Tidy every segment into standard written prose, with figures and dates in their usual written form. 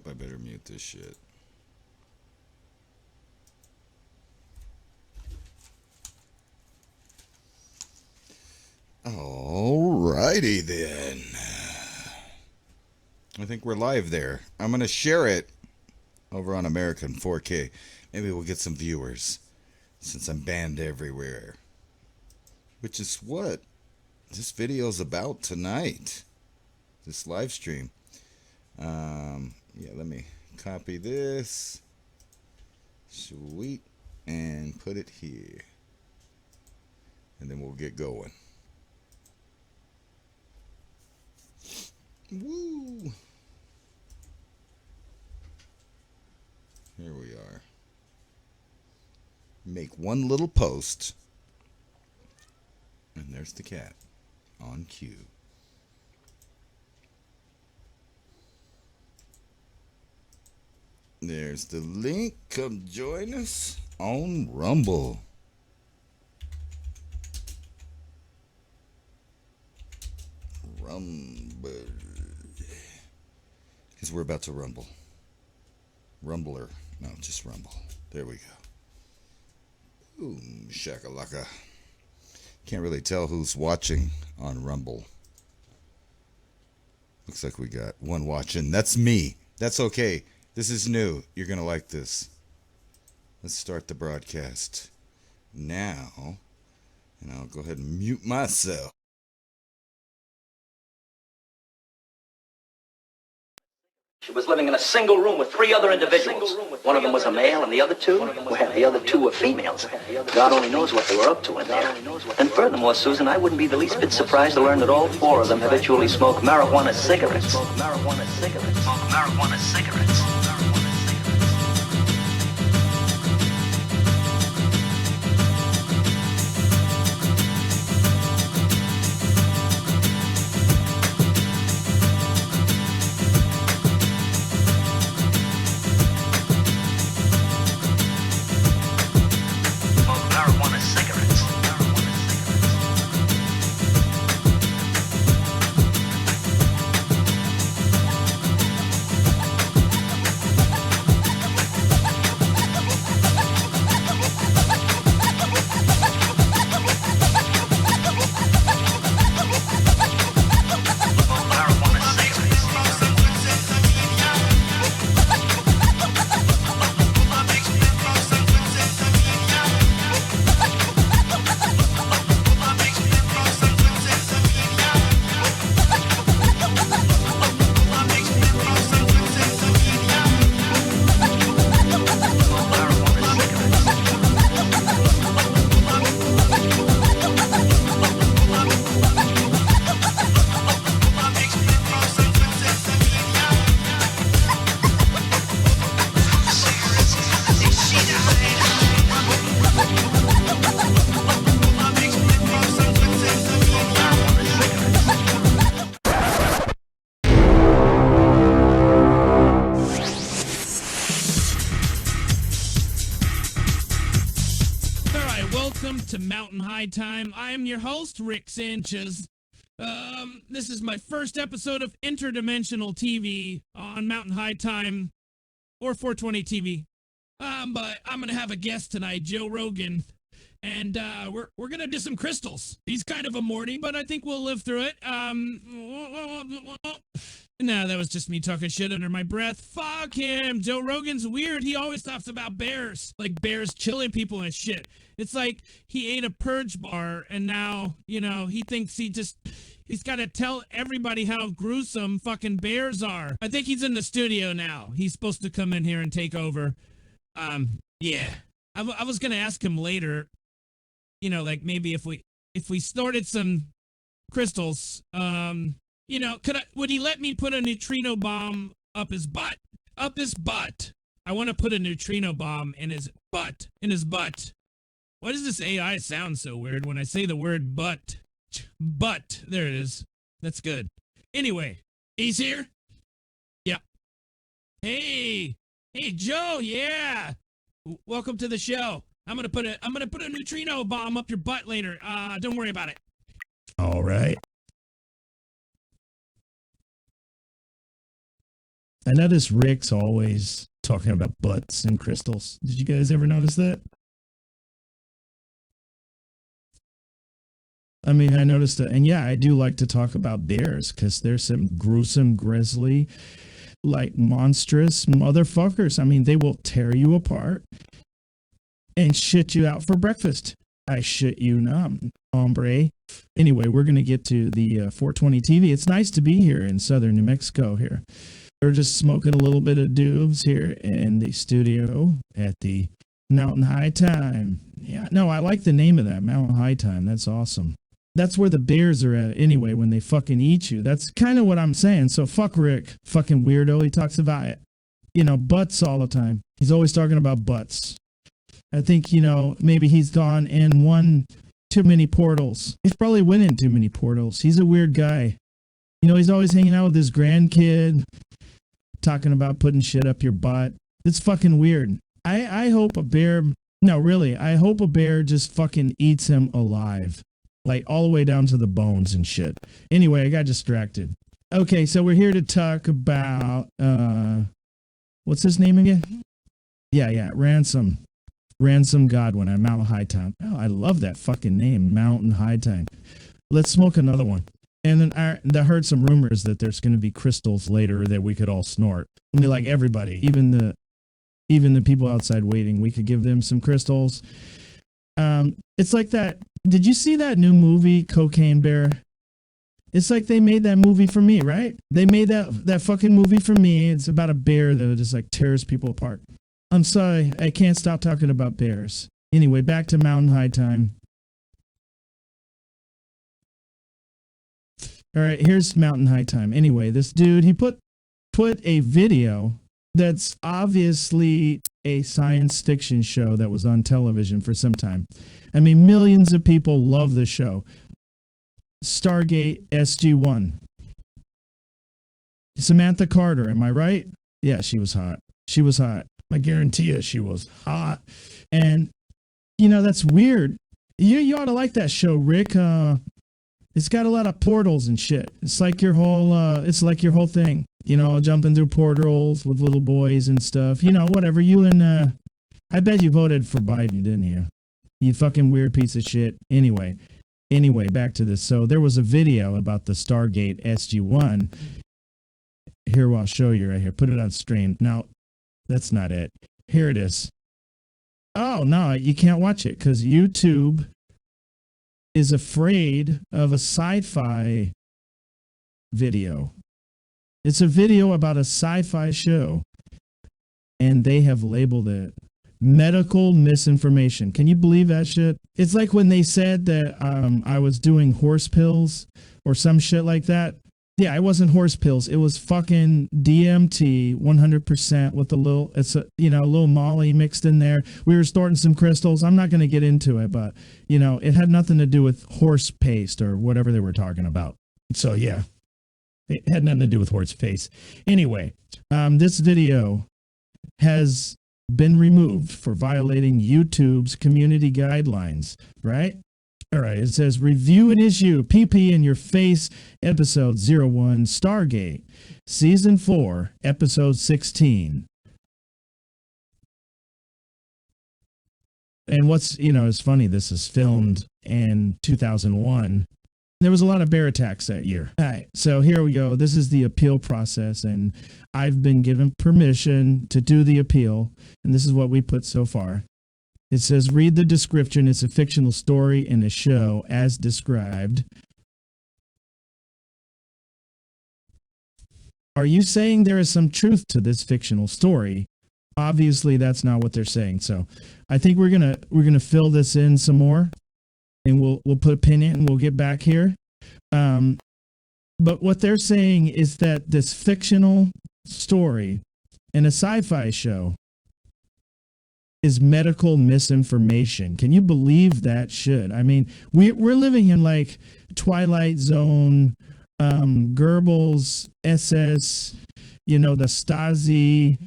I better mute this shit. Alrighty then. I think we're live there. I'm going to share it over on American 4K. Maybe we'll get some viewers since I'm banned everywhere. Which is what this video is about tonight. This live stream. Yeah, let me copy this. Sweet. And put it here. And then we'll get going. Woo! Here we are. Make one little post. And there's the cat. On cue. There's the link. Come join us on Rumble. Rumble. Because we're about to rumble. Rumbler. No, just rumble. There we go. Boom, shakalaka. Can't really tell who's watching on Rumble. Looks like we got one watching. That's me. That's okay. This is new. You're going to like this. Let's start the broadcast now. And I'll go ahead and mute myself. She was living in a single room with three other individuals. One of them was a male, and the other two, well, the other two were females. God only knows what they were up to in there. And furthermore, Susan, I wouldn't be the least bit surprised to learn that all four of them habitually smoke marijuana cigarettes. Marijuana cigarettes. Marijuana cigarettes. Time. I am your host, Rick Sanchez. This is my first episode of Interdimensional TV on Mountain High Time or 420 TV. But I'm gonna have a guest tonight, Joe Rogan, and we're gonna do some crystals. He's kind of a Morty, but I think we'll live through it. No, that was just me talking shit under my breath. Fuck him. Joe Rogan's weird. He always talks about bears, like bears killing people and shit. It's like he ate a purge bar and now, he thinks he's got to tell everybody how gruesome fucking bears are. I think he's in the studio now. He's supposed to come in here and take over. Yeah. I was going to ask him later, like maybe if we started some crystals, would he let me put a neutrino bomb up his butt? Up his butt. I want to put a neutrino bomb in his butt. Why does this AI sound so weird when I say the word butt? Butt. There it is. That's good. Anyway, he's here? Yeah. Hey, Joe. Yeah. Welcome to the show. I'm gonna put a neutrino bomb up your butt later. Don't worry about it. All right. I noticed Rick's always talking about butts and crystals. Did you guys ever notice that? I mean, I noticed that, and yeah, I do like to talk about bears because there's some gruesome, grisly, like monstrous motherfuckers. I mean, they will tear you apart and shit you out for breakfast. I shit you not, hombre. Anyway, we're going to get to the 420 TV. It's nice to be here in southern New Mexico here. We're just smoking a little bit of doobs here in the studio at the Mountain High Time. Yeah, no, I like the name of that, Mountain High Time. That's awesome. That's where the bears are at anyway when they fucking eat you. That's kind of what I'm saying. So fuck Rick, fucking weirdo. He talks about it, butts all the time. He's always talking about butts. I think, maybe he's gone in one too many portals. He's probably went in too many portals. He's a weird guy. He's always hanging out with his grandkid, talking about putting shit up your butt. It's fucking weird. I hope a bear, no, really, I hope a bear just fucking eats him alive. Like all the way down to the bones and shit. Anyway, I got distracted. Okay, so we're here to talk about, what's his name again? Yeah, Ransom. Ransom Godwin at Mountain High Time. Oh, I love that fucking name, Mountain High Time. Let's smoke another one. And then I heard some rumors that there's going to be crystals later that we could all snort. I mean, like everybody, even the people outside waiting, we could give them some crystals. It's like that. Did you see that new movie, Cocaine Bear? It's like they made that movie for me, right? They made that fucking movie for me. It's about a bear that just like tears people apart. I'm sorry, I can't stop talking about bears. Anyway, back to Mountain High Time. All right, here's Mountain High Time. Anyway, this dude, he put a video that's obviously a science fiction show that was on television for some time. I mean, millions of people love the show. Stargate SG-1. Samantha Carter, am I right? Yeah, she was hot. She was hot. I guarantee you she was hot. And, that's weird. You ought to like that show, Rick. It's got a lot of portals and shit. It's like your whole thing. Jumping through portals with little boys and stuff. Whatever. I bet you voted for Biden, didn't you? You fucking weird piece of shit. Anyway, back to this. So there was a video about the Stargate SG-1. Here, I'll show you right here. Put it on stream. Now, that's not it. Here it is. Oh, no, you can't watch it because YouTube is afraid of a sci-fi video. It's a video about a sci-fi show, and they have labeled it medical misinformation. Can you believe that shit? It's like when they said that I was doing horse pills or some shit like that. Yeah, it wasn't horse pills. It was fucking DMT 100% with a little Molly mixed in there. We were snorting some crystals. I'm not going to get into it, but, it had nothing to do with horse paste or whatever they were talking about. So, yeah, it had nothing to do with horse paste. Anyway, this video has been removed for violating YouTube's community guidelines, right? All right, it says review an issue, PP in your face, episode 01, Stargate, season 4, episode 16. And what's, it's funny, this is filmed in 2001. There was a lot of bear attacks that year. All right, so here we go. This is the appeal process, and I've been given permission to do the appeal, and this is what we put so far. It says, read the description. It's a fictional story in a show as described. Are you saying there is some truth to this fictional story? Obviously, that's not what they're saying. So I think we're gonna fill this in some more, and we'll put a pin in it and we'll get back here. But what they're saying is that this fictional story in a sci-fi show is medical misinformation. Can you believe that shit? I mean, we're living in like Twilight Zone, Goebbels, SS, the Stasi,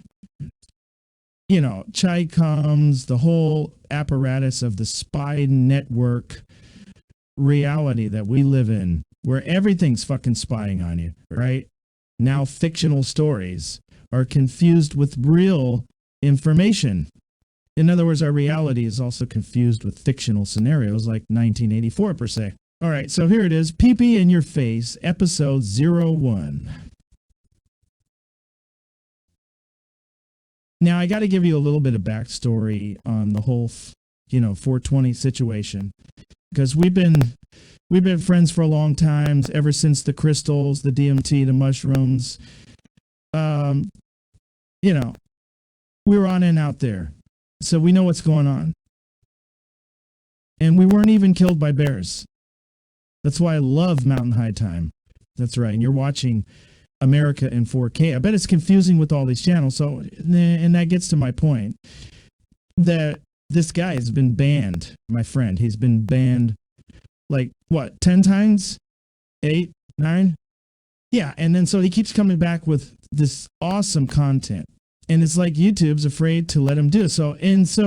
Chi-Coms, the whole apparatus of the spy network reality that we live in, where everything's fucking spying on you, right? Now fictional stories are confused with real information. In other words, our reality is also confused with fictional scenarios like 1984 per se. All right, so here it is, Pee-Pee in Your Face, episode 01. Now, I got to give you a little bit of backstory on the whole, 420 situation, because we've been friends for a long time, ever since the crystals, the DMT, the mushrooms. We were on and out there, so we know what's going on. And we weren't even killed by bears. That's why I love Mountain High Time. That's right. And you're watching America in 4K. I bet it's confusing with all these channels. So, and that gets to my point that this guy has been banned, my friend. He's been banned like, 10 times? 8, 9? Yeah. And then so he keeps coming back with this awesome content. And it's like YouTube's afraid to let him do it. So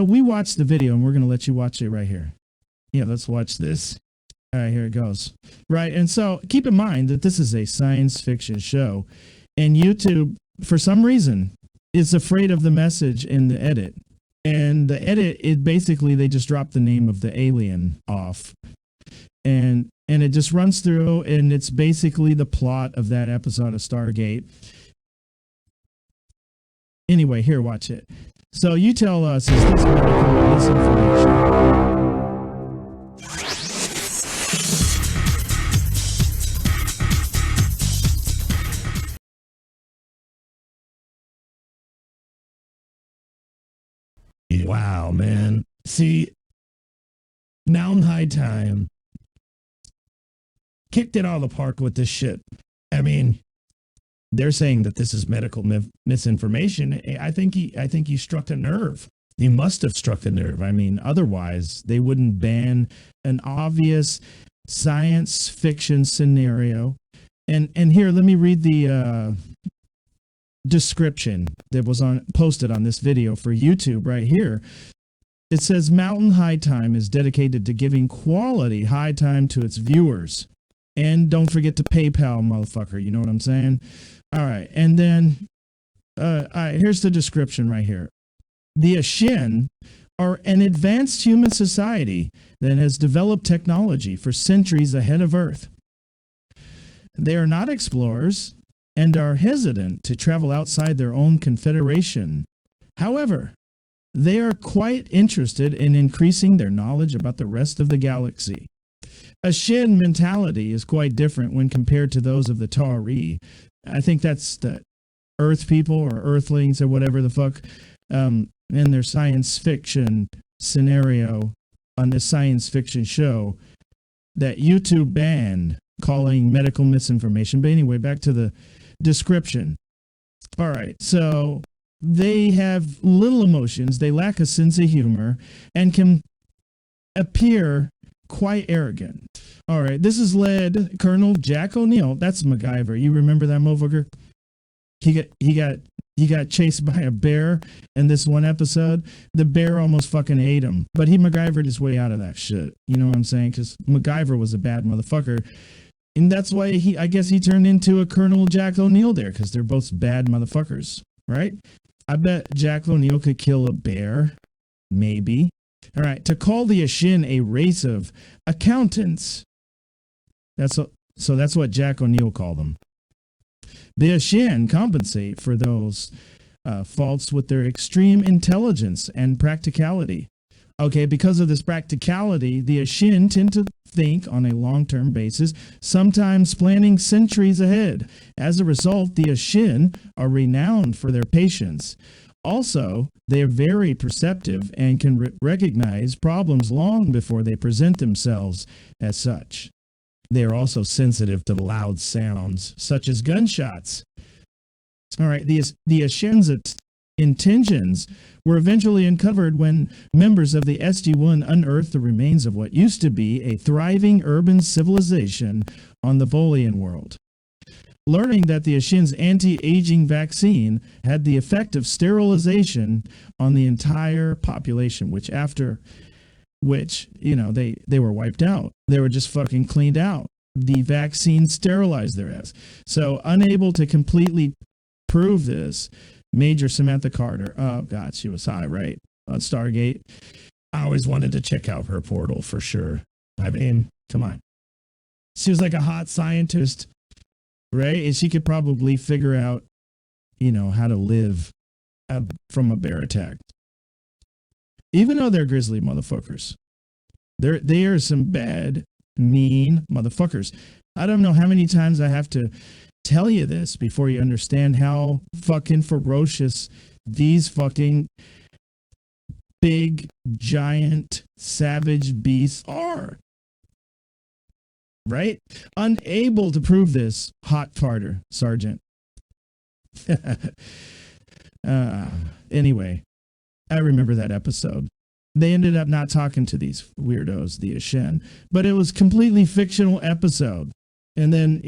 we watched the video, and we're going to let you watch it right here. Yeah, let's watch this. All right, here it goes. Right, and so keep in mind that this is a science fiction show, and YouTube, for some reason, is afraid of the message in the edit. And the edit, they just drop the name of the alien off. And it just runs through, and it's basically the plot of that episode of Stargate. Anyway, here, watch it. So you tell us, is this medical misinformation? Wow, man. See, Mountain High Time kicked it out of the park with this shit. I mean, they're saying that this is medical misinformation. I think he struck a nerve. He must have struck a nerve. I mean, otherwise they wouldn't ban an obvious science fiction scenario. And here, let me read the description that was posted on this video for YouTube right here. It says Mountain High Time is dedicated to giving quality high time to its viewers. And don't forget to PayPal, motherfucker. You know what I'm saying? All right. And then here's the description right here. The Ashin are an advanced human society that has developed technology for centuries ahead of Earth. They are not explorers and are hesitant to travel outside their own confederation. However, they are quite interested in increasing their knowledge about the rest of the galaxy. Ashin mentality is quite different when compared to those of the Tari. I think that's the Earth people or Earthlings or whatever the fuck, in their science fiction scenario on this science fiction show that YouTube banned, calling medical misinformation. But anyway, back to the description. All right, so they have little emotions, they lack a sense of humor, and can appear quite arrogant. All right, this is led Colonel Jack O'Neill. That's MacGyver. You remember that motherfucker? He got chased by a bear in this one episode. The bear almost fucking ate him, but he MacGyvered his way out of that shit. You know what I'm saying? Because MacGyver was a bad motherfucker. And that's why I guess he turned into a Colonel Jack O'Neill there, because they're both bad motherfuckers, right? I bet Jack O'Neill could kill a bear. Maybe. All right. To call the Ashin a race of accountants. That's what Jack O'Neill called them. The Ashin compensate for those faults with their extreme intelligence and practicality. Okay, because of this practicality, the Ashin tend to think on a long-term basis, sometimes planning centuries ahead. As a result, the Ashin are renowned for their patience. Also, they are very perceptive and can recognize problems long before they present themselves as such. They are also sensitive to loud sounds, such as gunshots. All right, the Ashin's intentions were eventually uncovered when members of the SG-1 unearthed the remains of what used to be a thriving urban civilization on the Volian world. Learning that the Ashin's anti-aging vaccine had the effect of sterilization on the entire population, which, you know, they were wiped out. They were just fucking cleaned out. The vaccine sterilized their ass. So unable to completely prove this, Major Samantha Carter. Oh God, she was high, right? On Stargate. I always wanted to check out her portal for sure. I mean, come on. She was like a hot scientist, right? And she could probably figure out, how to live from a bear attack. Even though they're grizzly motherfuckers. They are some bad, mean motherfuckers. I don't know how many times I have to tell you this before you understand how fucking ferocious these fucking big, giant, savage beasts are. Right? Unable to prove this, hot farter, Sergeant. Anyway, I remember that episode. They ended up not talking to these weirdos, the Ashen, but it was completely fictional episode. And then,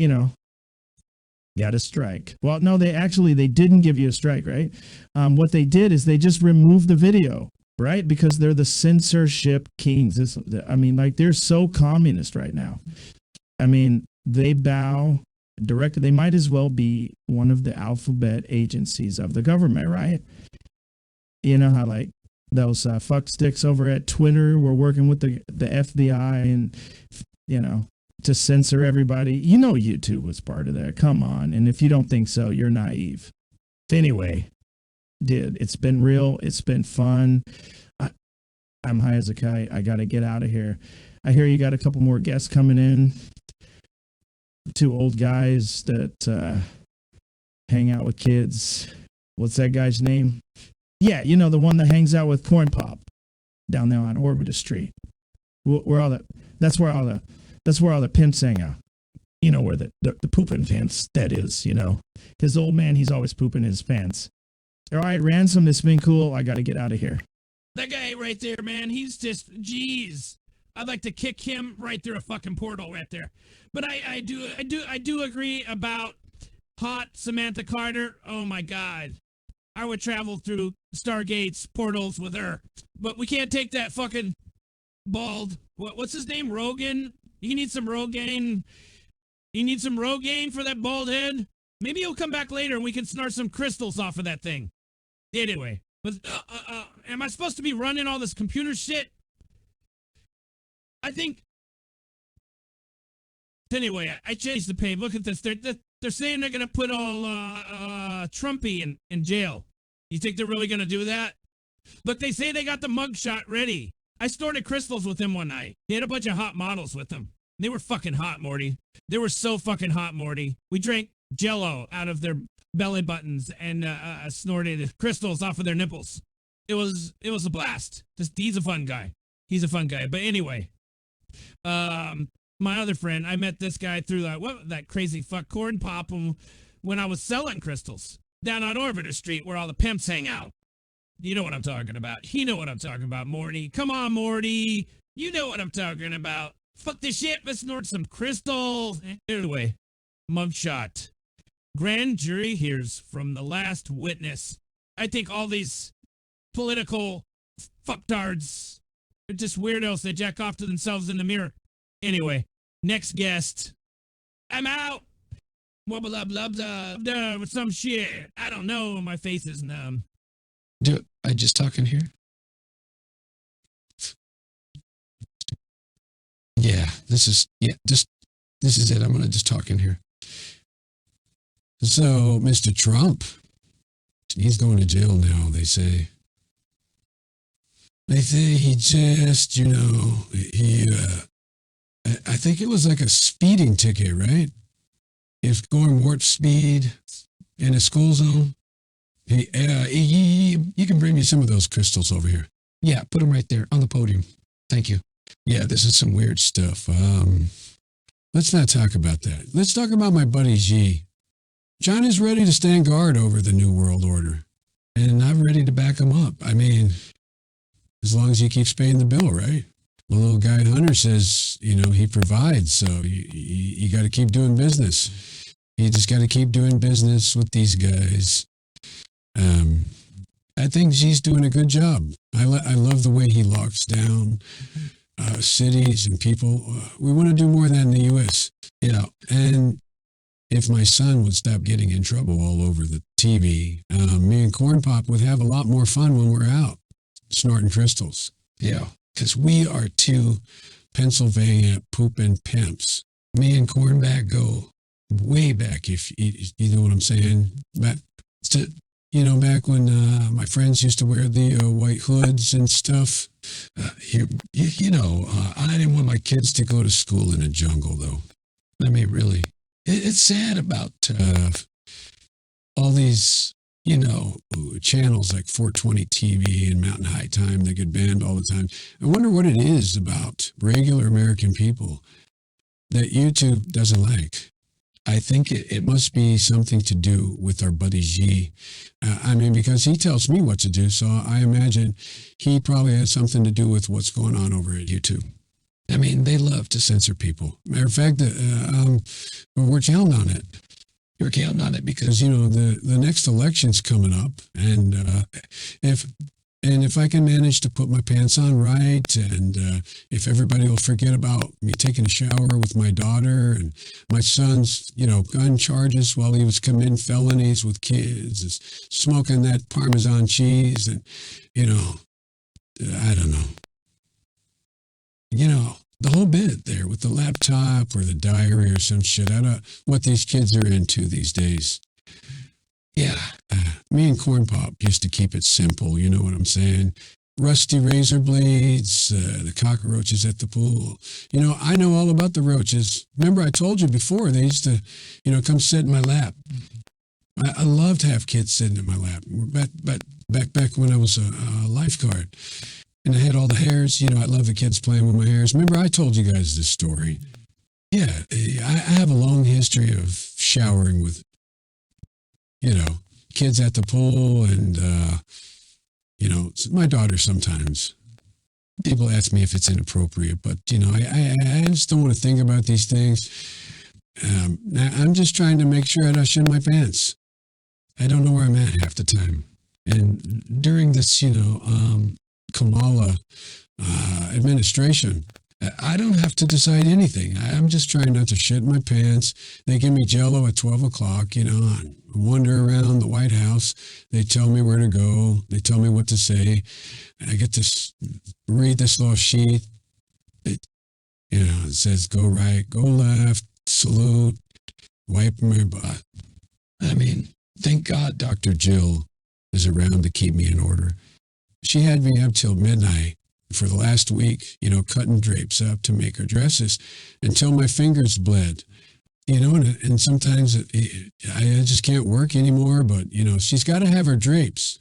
got a strike. Well, no, they didn't give you a strike, right? What they did is they just removed the video, right? Because they're the censorship kings. They're so communist right now. I mean, they bow directly. They might as well be one of the alphabet agencies of the government, right? You know how those fuck sticks over at Twitter were working with the FBI and, to censor everybody. YouTube was part of that. Come on. And if you don't think so, you're naive. Anyway, dude, it's been real. It's been fun. I'm high as a kite. I got to get out of here. I hear you got a couple more guests coming in. 2 old guys that hang out with kids. What's that guy's name? Yeah, the one that hangs out with Corn Pop down there on Orbiter Street. That's where all the pimps hang out. Where the pooping pants, that is, His old man, he's always pooping his pants. All right, Ransom, it's been cool. I got to get out of here. That guy right there, man, he's just, jeez. I'd like to kick him right through a fucking portal right there. But I do agree about hot Samantha Carter. Oh my God. I would travel through Stargate's portals with her. But we can't take that fucking bald, what's his name? Rogan? You need some Rogaine. You need some Rogaine for that bald head? Maybe he'll come back later and we can snort some crystals off of that thing. Anyway, but, am I supposed to be running all this computer shit? I think. Anyway, I changed the page. Look at this. They're saying they're gonna put all Trumpy in jail. You think they're really gonna do that? Look, they say they got the mugshot ready. I snorted crystals with him one night. He had a bunch of hot models with him. They were fucking hot, Morty. They were so fucking hot, Morty. We drank Jello out of their belly buttons and snorted crystals off of their nipples. It was a blast. He's a fun guy. He's a fun guy. But anyway. My other friend, I met this guy through that crazy fuck Corn Pop when I was selling crystals down on Orbiter Street where all the pimps hang out. You know what I'm talking about. He know what I'm talking about, Morty. Come on, Morty. You know what I'm talking about. Fuck this shit. Let's snort some crystals. Anyway, mugshot. Grand jury hears from the last witness. I think all these political fucktards are just weirdos that jack off to themselves in the mirror. Anyway, next guest. I'm out. Wubba lub lub dub with some shit. I don't know. My face is numb. Do I just talk in here? Yeah, this is it. I'm gonna just talk in here. So, Mr. Trump, he's going to jail now, they say. They say he just, I think it was like a speeding ticket, right? If going warp speed in a school zone. You can bring me some of those crystals over here. Yeah, put them right there on the podium. Thank you. Yeah, this is some weird stuff. Let's not talk about that. Let's talk about my buddy G. China's ready to stand guard over the New World Order. And I'm ready to back him up. I mean, as long as he keeps paying the bill, right? The little guy Hunter says, he provides, so you got to keep doing business. You just got to keep doing business with these guys. I think G's doing a good job. I love the way he locks down cities and people. We want to do more of that in the U.S. Yeah, and if my son would stop getting in trouble all over the TV, me and Corn Pop would have a lot more fun when we're out snorting crystals. Yeah, because we are two Pennsylvania pooping pimps. Me and Cornback go way back, if you know what I'm saying. Back to, back when my friends used to wear the white hoods and stuff. I didn't want my kids to go to school in a jungle, though. I mean, really, it's sad about all these, channels like 420 TV and Mountain High Time that get banned all the time. I wonder what it is about regular American people that YouTube doesn't like. I think it must be something to do with our buddy G. Because he tells me what to do, so I imagine he probably has something to do with what's going on over at YouTube. I mean, they love to censor people. Matter of fact, we're counting on it. You're counting on it because, the next election's coming up, and if I can manage to put my pants on right, and if everybody will forget about me taking a shower with my daughter and my son's, gun charges while he was committing felonies with kids, is smoking that Parmesan cheese, and, I don't know. The whole bit there with the laptop or the diary or some shit. I don't know what these kids are into these days. Yeah, me and Corn Pop used to keep it simple, you know what I'm saying? Rusty razor blades, the cockroaches at the pool. I know all about the roaches. Remember I told you before, they used to, come sit in my lap. I loved to have kids sitting in my lap. Back when I was a lifeguard. And I had all the hairs, I love the kids playing with my hairs. Remember I told you guys this story? Yeah, I have a long history of showering with kids at the pool and, my daughter sometimes. People ask me if it's inappropriate, but, I just don't want to think about these things. I'm just trying to make sure I don't shit my pants. I don't know where I'm at half the time. And during this, Kamala administration, I don't have to decide anything. I'm just trying not to shit my pants. They give me Jell-O at 12 o'clock, and wander around the White House. They tell me where to go. They tell me what to say. And I get to read this little sheet. It says go right, go left, salute, wipe my butt. I mean, thank God Dr. Jill is around to keep me in order. She had me up till midnight for the last week, cutting drapes up to make her dresses until my fingers bled, and sometimes I just can't work anymore, but, she's got to have her drapes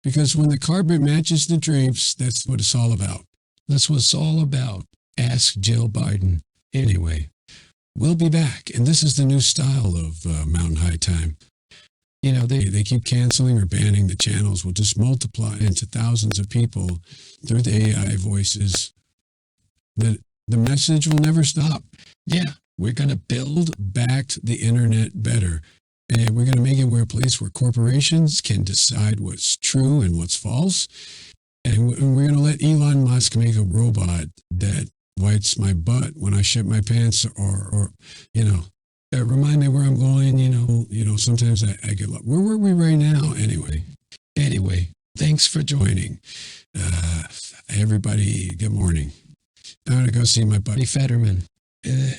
because when the carpet matches the drapes, that's what it's all about. That's what it's all about. Ask Jill Biden. Anyway, we'll be back, and this is the new style of Mountain High Time. They keep canceling or banning the channels. Will just multiply into thousands of people through the AI voices. The message will never stop. Yeah, we're going to build back the internet better. And we're going to make it a place where corporations can decide what's true and what's false. And we're going to let Elon Musk make a robot that wipes my butt when I shit my pants or remind me where I'm going, sometimes I get lost. Where were we right now? Anyway, thanks for joining. Everybody, good morning. I'm going to go see my buddy Fetterman.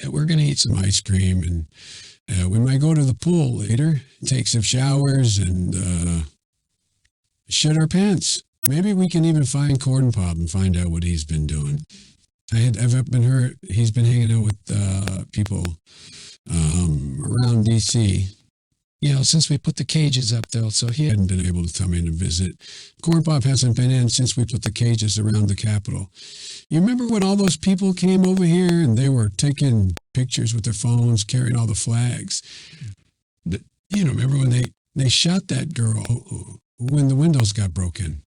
We're going to eat some ice cream, and we might go to the pool later, take some showers, and shit our pants. Maybe we can even find Corn Pop and find out what he's been doing. I've been heard he's been hanging out with people around DC, since we put the cages up though, so he hadn't been able to come in and visit. Corn Pop hasn't been in since we put the cages around the Capitol. You remember when all those people came over here and they were taking pictures with their phones, carrying all the flags? Remember when they shot that girl when the windows got broken?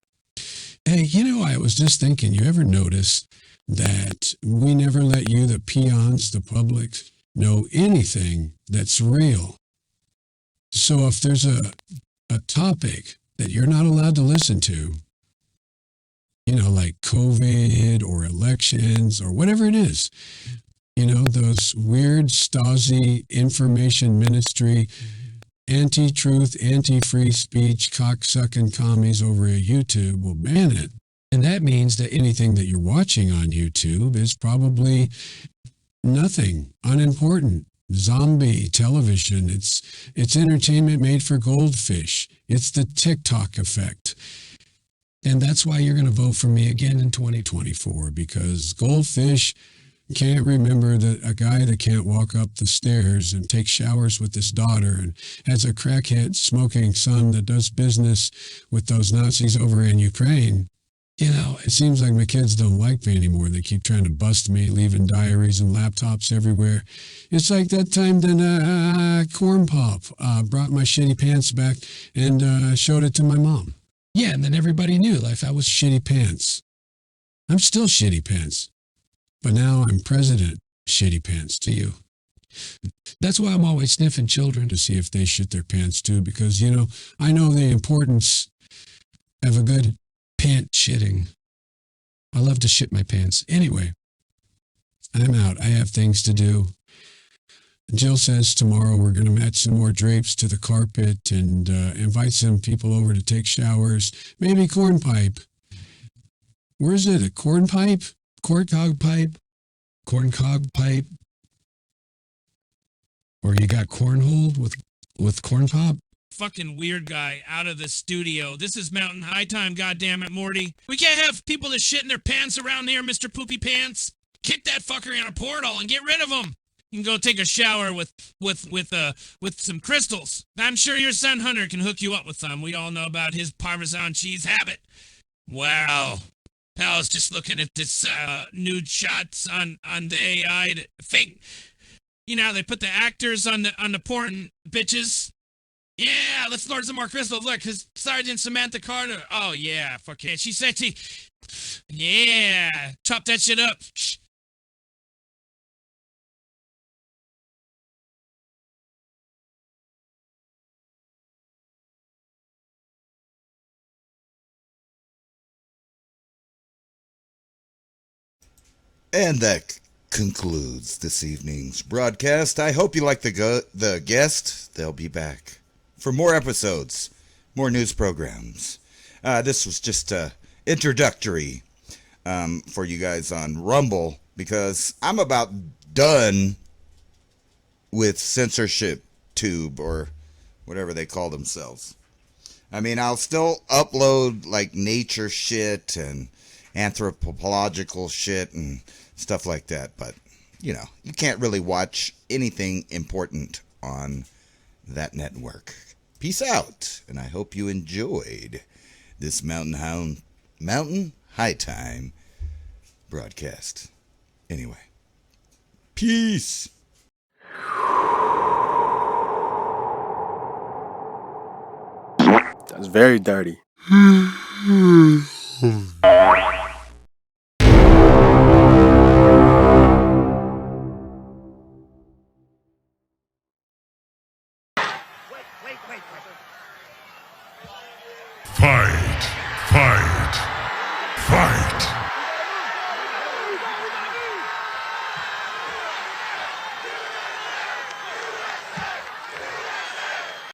Hey, I was just thinking, you ever notice that we never let you, the peons, the public, know anything that's real? So if there's a topic that you're not allowed to listen to, like COVID or elections or whatever it is, You know, those weird Stasi information ministry, anti-truth, anti-free speech, cocksucking commies over at YouTube will ban it. And that means that anything that you're watching on YouTube is probably nothing, unimportant. Zombie television. It's entertainment made for goldfish. It's the TikTok effect. And that's why you're going to vote for me again in 2024, because goldfish can't remember a guy that can't walk up the stairs and take showers with his daughter and has a crackhead smoking son that does business with those Nazis over in Ukraine. You know, it seems like my kids don't like me anymore. They keep trying to bust me, leaving diaries and laptops everywhere. It's like that time that Corn Pop brought my shitty pants back and showed it to my mom. Yeah, and then everybody knew, like, I was shitty pants. I'm still shitty pants. But now I'm President Shitty Pants to you. That's why I'm always sniffing children to see if they shit their pants too, because, you know, I know the importance of a good pant shitting. I love to shit my pants. Anyway, I'm out. I have things to do. Jill says tomorrow we're going to match some more drapes to the carpet and invite some people over to take showers. Maybe corn pipe. Where's it? A corn pipe? Corn cob pipe? Corn cob pipe? Or you got cornhole with corn pop? Fucking weird guy out of the studio. This is Mountain High Time, goddammit, Morty. We can't have people that shit in their pants around here, Mr. Poopy Pants. Kick that fucker in a portal and get rid of him. You can go take a shower with some crystals. I'm sure your son Hunter can hook you up with some. We all know about his Parmesan cheese habit. Wow. I was just looking at this nude shots on the AI to fake. You know, they put the actors on the porn bitches. Yeah, let's lord some more crystals. Look, cause Sergeant Samantha Carter. Oh yeah, fuck yeah, she's sexy. Yeah, chop that shit up. Shh. And that concludes this evening's broadcast. I hope you like the guest. They'll be back for more episodes, more news programs. This was just introductory for you guys on Rumble, because I'm about done with censorship tube, or whatever they call themselves. I mean, I'll still upload like nature shit and anthropological shit and stuff like that, but you know, you can't really watch anything important on that network. Peace out, and I hope you enjoyed this Mountain High Time broadcast. Anyway, peace. That's very dirty.